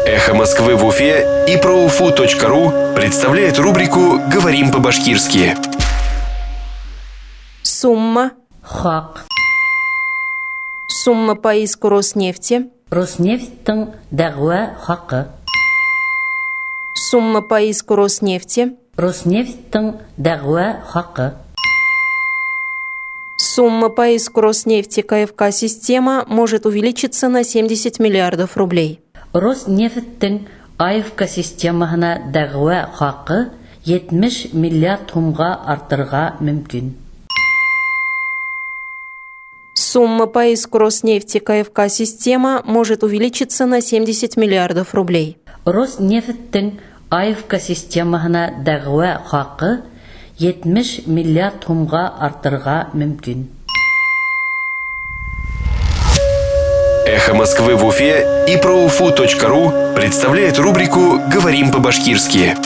Эхо Москвы в Уфе и ProUFU.ru представляет рубрику «Говорим по-башкирски». Сумма. Хак. Сумма по иску Роснефти. Роснефтьтің дәғуа хақы. Сумма по иску Роснефти. Роснефтьтің дәғуа хақы. Сумма по иску Роснефти КФК-система может увеличиться на 70 миллиардов рублей. Роснефтьтің АФК системаһына дәғуа хақы 70 миллиард тумға артырға мүмкін. Сумма по иску Роснефти КФК-система может увеличиться на 70 миллиардов рублей. Роснефтьтің АФК системаһына дәғуа хақы 70 миллиард тумға артырға мүмкін. Эхо Москвы в Уфе и ProUFU.ru представляет рубрику «Говорим по-башкирски».